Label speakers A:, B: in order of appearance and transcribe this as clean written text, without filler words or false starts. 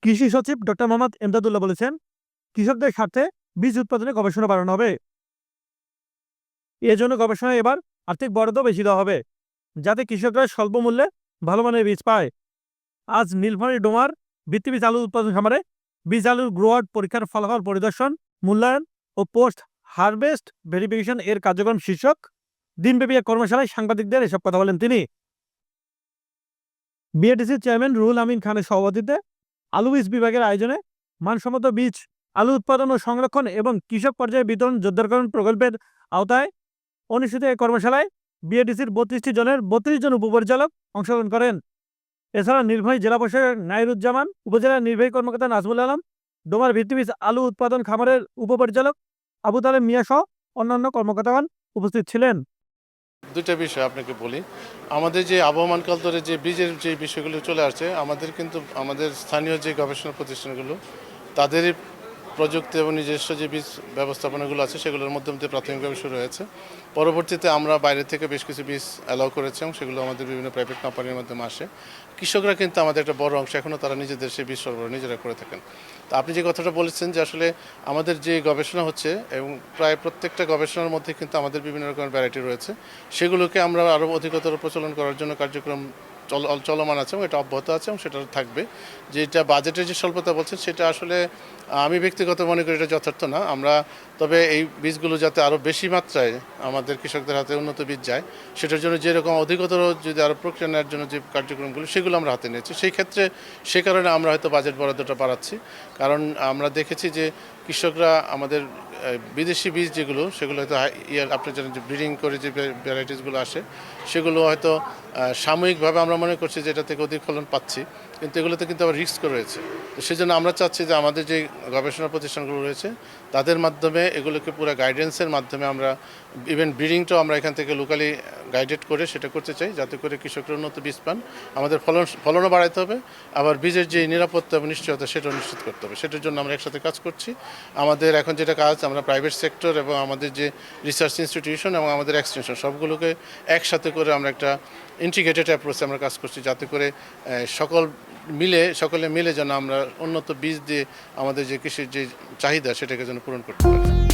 A: কৃষি সচিব ডক্টর মোহাম্মদ এমদাদুল্লাহ বলেছেন, কৃষকদের স্বার্থে বীজ উৎপাদনে গবেষণা বাড়ানো হবে। এজন্য গবেষণায় এবার আর্থিক বরাদ্দ বেশি দেওয়া হবে, যাতে কৃষকরা স্বল্প মূল্যে ভালো মানের বীজ পায়। আজ নীলফামারী ডোমার ভিত্তিবীজ আলু উৎপাদন খামারে বীজ আলুর গ্রোয়ার্ড পরীক্ষার ফলাফল পরিদর্শন, মূল্যায়ন ও পোস্ট হারভেস্ট ভেরিফিকেশন এর কার্যক্রম শীর্ষক দিনব্যাপী এক কর্মশালায় সাংবাদিকদের এসব কথা বলেন তিনি। বিএডিসির চেয়ারম্যান রুহুল আমিন খানের সভাপতিত্বে আলু বীজ বিভাগের আয়োজনে মানসম্মত বীজ, আলু উৎপাদন ও সংরক্ষণ এবং কৃষক পর্যায়ে বিতরণ জোরদারকরণ প্রকল্পের আওতায় অনুষ্ঠিত এই কর্মশালায় বিএডিসির 32 জনের 32 জন উপপরিচালক অংশগ্রহণ করেন। এছাড়া নির্বাহী জেলা প্রশাসক নাইরুজ্জামান, উপজেলা নির্বাহী কর্মকর্তা নাজমুল আলম, ডোমার ভিত্তিবীজ আলু উৎপাদন খামারের উপপরিচালক আবু তালেব মিয়া সহ অন্যান্য কর্মকর্তাগণ উপস্থিত ছিলেন।
B: দুইটা বিষয় আপনাকে বলি। আমাদের যে আবহমানকাল ধরে যে বীজের যে বিষয়গুলো চলে আসছে, আমাদের কিন্তু আমাদের স্থানীয় যে গবেষণা প্রতিষ্ঠানগুলো তাদেরই প্রযুক্তি এবং নিজস্ব যে বীজ ব্যবস্থাপনাগুলো আছে সেগুলোর মাধ্যমে প্রাথমিকভাবে শুরু হয়েছে। পরবর্তীতে আমরা বাইরে থেকে বেশ কিছু বীজ অ্যালাউ করেছি এবং সেগুলো আমাদের বিভিন্ন প্রাইভেট কোম্পানির মাধ্যমে আসে। কৃষকরা কিন্তু আমাদের একটা বড় অংশ এখনও তারা নিজেদের সেই বীজ সরবরাহ নিজেরা করে থাকেন। তো আপনি যে কথাটা বলেছেন যে আসলে আমাদের যে গবেষণা হচ্ছে এবং প্রায় প্রত্যেকটা গবেষণার মধ্যে কিন্তু আমাদের বিভিন্ন রকমের ভ্যারাইটি রয়েছে, সেগুলোকে আমরা আরও অধিকতর প্রচলন করার জন্য কার্যক্রম চলমান আছে এবং এটা অব্যাহত আছে এবং সেটা থাকবে। যেটা বাজেটের যে স্বল্পতা বলছেন সেটা আসলে আমি ব্যক্তিগত মনে করি এটা যথার্থ না। আমরা তবে এই বীজগুলো যাতে আরও বেশি মাত্রায় আমাদের কৃষকদের হাতে উন্নত বীজ যায়, সেটার জন্য যেরকম অধিকতর যদি আরও প্রক্রিয়া নেওয়ার জন্য যে কার্যক্রমগুলো সেগুলো আমরা হাতে নিয়েছি। সেই ক্ষেত্রে সে কারণে আমরা হয়তো বাজেট বরাদ্দটা বাড়াচ্ছি, কারণ আমরা দেখেছি যে কৃষকরা আমাদের বিদেশি বীজ যেগুলো সেগুলো হয়তো আপনি জানেন যে ব্রিডিং করে যে ভ্যারাইটিসগুলো আসে সেগুলো হয়তো সাময়িকভাবে আমরা মনে করছি যে এটা থেকে অধিক ফলন পাচ্ছি, কিন্তু এগুলোতে কিন্তু আবার রিস্ক রয়েছে। তো সেজন্য আমরা চাচ্ছি যে আমাদের যে গবেষণা প্রতিষ্ঠানগুলো রয়েছে তাদের মাধ্যমে এগুলোকে পুরো গাইডেন্সের মাধ্যমে আমরা ইভেন ব্রিডিংটাও আমরা এখান থেকে লোকালি গাইডেড করে সেটা করতে চাই, যাতে করে কৃষকরা উন্নত বীজ পান। আমাদের ফলনও বাড়াইতে হবে, আবার বীজের যে নিরাপত্তা এবং নিশ্চয়তা সেটাও নিশ্চিত করতে হবে। সেটার জন্য আমরা একসাথে কাজ করছি। আমাদের এখন যেটা কাজ, আমরা প্রাইভেট সেক্টর এবং আমাদের যে রিসার্চ ইনস্টিটিউশন এবং আমাদের এক্সটেনশন সবগুলোকে একসাথে করে আমরা একটা ইন্টিগ্রেটেড অ্যাপ্রোচে আমরা কাজ করছি, যাতে করে সকলে মিলে যেন আমরা উন্নত বীজ দিয়ে আমাদের যে কৃষির যে চাহিদা সেটাকে যেন পূরণ করতে পারি।